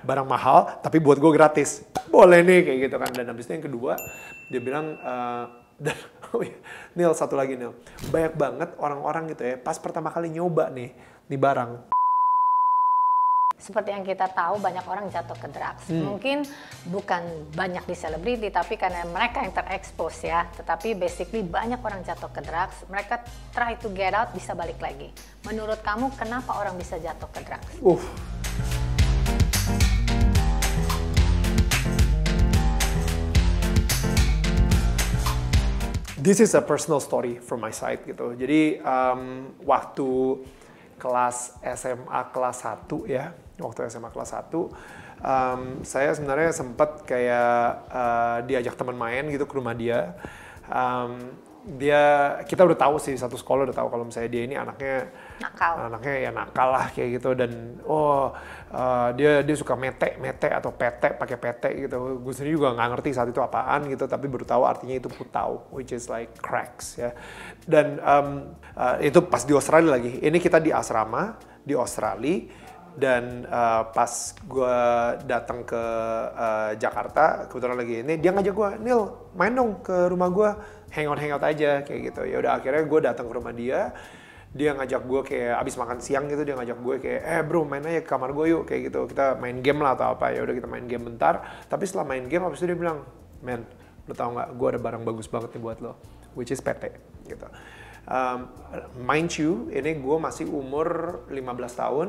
barang mahal tapi buat gue gratis. Boleh nih kayak gitu kan. Dan habis itu yang kedua dia bilang, dan oh iya, Nil, satu lagi Nil, banyak banget orang-orang gitu ya pas pertama kali nyoba nih barang. Seperti yang kita tahu, banyak orang jatuh ke drugs. Mungkin bukan banyak di selebriti, tapi karena mereka yang terekspos ya. Tetapi basically banyak orang jatuh ke drugs. Mereka try to get out, bisa balik lagi. Menurut kamu, kenapa orang bisa jatuh ke drugs? This is a personal story from my side gitu. Jadi waktu kelas SMA kelas 1 ya, waktu SMA kelas 1, saya sebenarnya sempat kayak diajak teman main gitu ke rumah dia. Kita udah tahu sih, satu sekolah udah tahu kalau misalnya dia ini anaknya ya nakal lah kayak gitu. Dan dia suka mete atau pakai pete gitu. Gue sendiri juga nggak ngerti saat itu apaan gitu, tapi baru tahu artinya itu putau, which is like cracks ya. Dan itu pas di Australia lagi. Ini kita di asrama di Australia. Dan pas gue datang ke Jakarta, kebetulan lagi ini, dia ngajak gue, Nil, main dong ke rumah gue, hangout aja kayak gitu. Ya udah, akhirnya gue datang ke rumah dia ngajak gue kayak abis makan siang gitu, dia ngajak gue kayak, bro, main aja ke kamar gue yuk kayak gitu, kita main game lah atau apa. Ya udah, kita main game bentar. Tapi setelah main game, abis itu dia bilang, man, lo tau nggak, gue ada barang bagus banget nih buat lo, which is PT gitu. Mind you, ini gue masih umur 15 tahun,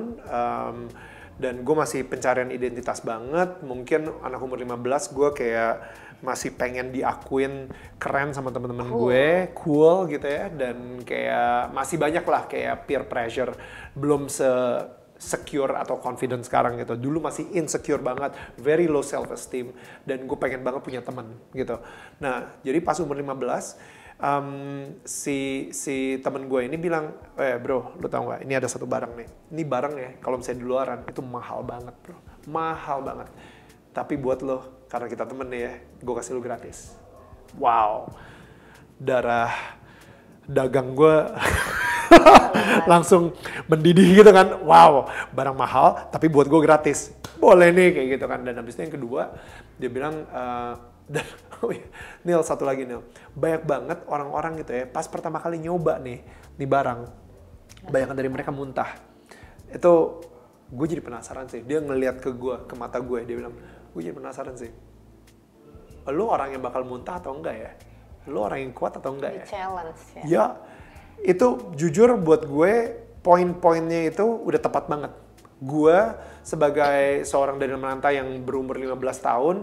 dan gue masih pencarian identitas banget. Mungkin anak umur 15 gue kayak masih pengen diakuin keren sama temen-temen gue, cool gitu ya. Dan kayak masih banyak lah kayak peer pressure, belum secure atau confident sekarang gitu. Dulu masih insecure banget, very low self esteem, dan gue pengen banget punya temen gitu. Nah, jadi pas umur 15, si temen gue ini bilang, bro, lu tau gak, ini ada satu barang nih. Ini barang ya, kalau misalnya di luaran, itu mahal banget bro. Mahal banget. Tapi buat lo, karena kita temen nih ya, gue kasih lo gratis. Wow. Darah dagang gue langsung mendidih gitu kan. Wow, barang mahal, tapi buat gue gratis. Boleh nih, kayak gitu kan. Dan habis itu yang kedua, dia bilang, dan oh iya, Nil, satu lagi Nil, banyak banget orang-orang gitu ya pas pertama kali nyoba nih barang, banyak dari mereka muntah. Itu gue jadi penasaran sih. Dia ngeliat ke gue, ke mata gue, dia bilang, gue jadi penasaran sih, lo orang yang bakal muntah atau enggak ya? Lo orang yang kuat atau enggak ya? Challenge ya. Ya, itu jujur buat gue poin-poinnya itu udah tepat banget. Gue sebagai seorang dari merantau yang berumur 15 tahun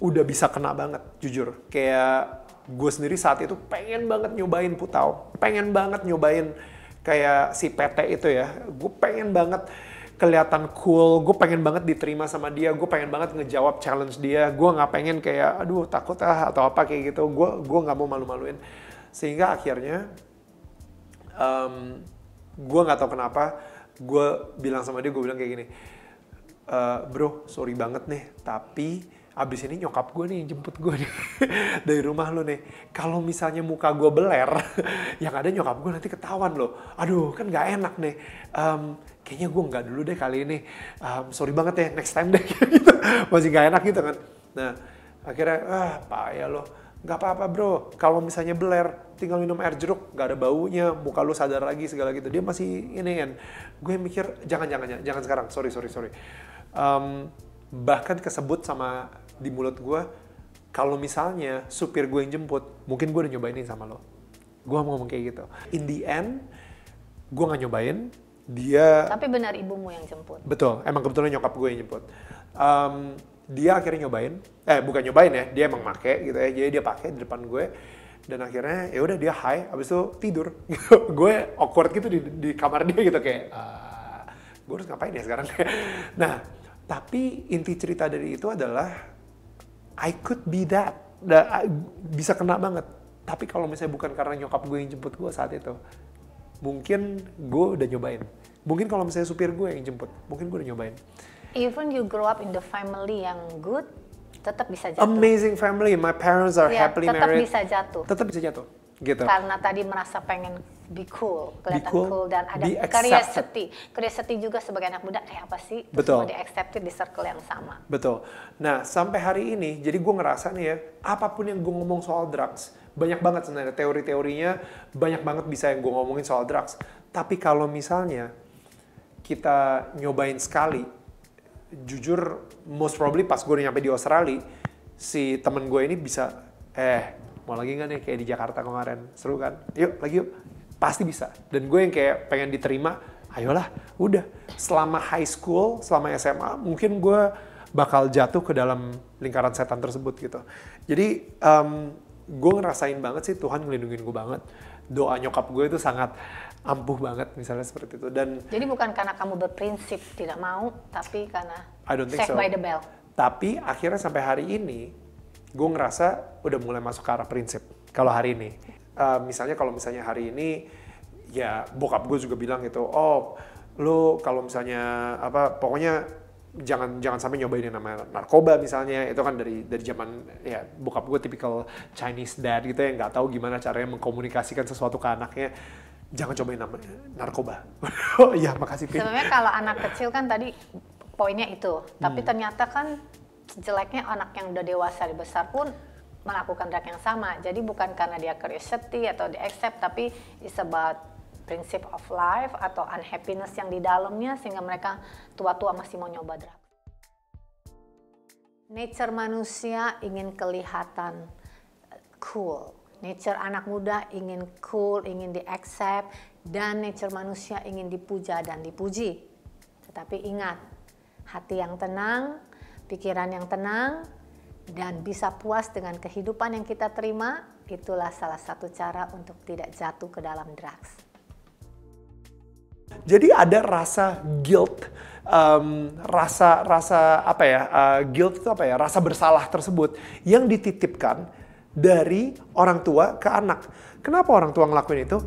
udah bisa kena banget, jujur. Kayak gue sendiri saat itu pengen banget nyobain putau, pengen banget nyobain kayak si PT itu ya. Gue pengen banget kelihatan cool, gue pengen banget diterima sama dia, gue pengen banget ngejawab challenge dia. Gue nggak pengen kayak, aduh takut atau apa kayak gitu. Gue nggak mau malu-maluin. Sehingga akhirnya gue nggak tahu kenapa, gue bilang sama dia, gue bilang kayak gini, bro, sorry banget nih, tapi abis ini nyokap gue nih jemput gue nih dari rumah lo nih. Kalau misalnya muka gue beler, yang ada nyokap gue nanti ketahuan loh. Aduh, kan nggak enak nih. Kayaknya gue nggak dulu deh kali ini. Sorry banget ya, next time deh. Gitu. Masih nggak enak gitu kan. Nah, akhirnya, payah lo. Nggak apa-apa bro, kalau misalnya beler, tinggal minum air jeruk, nggak ada baunya, muka lo sadar lagi segala gitu. Dia masih ini kan. Gue mikir, jangan sekarang, sorry. Bahkan kesebut sama di mulut gue, kalau misalnya supir gue yang jemput, mungkin gue udah nyobain ini sama lo. Gue mau ngomong kayak gitu. In the end, gue gak nyobain, dia... Tapi benar ibumu yang jemput? Betul, emang kebetulan nyokap gue yang jemput. Dia akhirnya nyobain, bukan nyobain ya, dia emang make gitu ya, jadi dia pakai di depan gue. Dan akhirnya ya udah dia high, abis itu tidur. Gue awkward gitu di kamar dia gitu kayak, gue harus ngapain ya sekarang? Nah, tapi inti cerita dari itu adalah I could be that, bisa kena banget. Tapi kalau misalnya bukan karena nyokap gue yang jemput gue saat itu, mungkin gue udah nyobain. Mungkin kalau misalnya supir gue yang jemput, mungkin gue udah nyobain. Even you grow up in the family yang good, tetap bisa jatuh. Amazing family, my parents are happily married. Tetap bisa jatuh. Tetap bisa jatuh, gitu. Karena tadi merasa pengen be cool, kelihatan cool dan ada curiosity juga sebagai anak muda kayak apa sih? Betul. Semua di accepted di circle yang sama. Betul. Nah sampai hari ini, jadi gue ngerasa nih ya, apapun yang gue ngomong soal drugs, banyak banget sebenarnya teori-teorinya, banyak banget bisa yang gue ngomongin soal drugs. Tapi kalau misalnya kita nyobain sekali, jujur most probably pas gue nyampe di Australia, si temen gue ini bisa, mau lagi nggak nih kayak di Jakarta kemarin, seru kan? Yuk lagi yuk. Pasti bisa. Dan gue yang kayak pengen diterima, ayolah, udah. Selama high school, selama SMA, mungkin gue bakal jatuh ke dalam lingkaran setan tersebut gitu. Jadi, gue ngerasain banget sih Tuhan ngelindungin gue banget. Doa nyokap gue itu sangat ampuh banget, misalnya seperti itu. Dan jadi bukan karena kamu berprinsip tidak mau, tapi karena saved by the bell. Tapi akhirnya sampai hari ini, gue ngerasa udah mulai masuk ke arah prinsip. Kalau hari ini. Misalnya kalau misalnya hari ini ya bokap gue juga bilang gitu, oh lo kalau misalnya pokoknya jangan sampai nyobain yang namanya narkoba misalnya, itu kan dari zaman ya bokap gue tipikal Chinese dad gitu ya, nggak tahu gimana caranya mengkomunikasikan sesuatu ke anaknya, jangan cobain namanya narkoba. Oh iya makasih Pin. Sebenarnya kalau anak kecil kan tadi poinnya itu, tapi ternyata kan jeleknya anak yang udah dewasa besar pun melakukan drug yang sama. Jadi bukan karena dia curiosity atau di accept, tapi it's about principle of life atau unhappiness yang di dalamnya sehingga mereka tua-tua masih mau nyoba drug. Nature manusia ingin kelihatan cool. Nature anak muda ingin cool, ingin di accept, dan nature manusia ingin dipuja dan dipuji. Tetapi ingat, hati yang tenang, pikiran yang tenang, dan bisa puas dengan kehidupan yang kita terima, itulah salah satu cara untuk tidak jatuh ke dalam drugs. Jadi ada rasa guilt, guilt itu apa ya? Rasa bersalah tersebut yang dititipkan dari orang tua ke anak. Kenapa orang tua ngelakuin itu?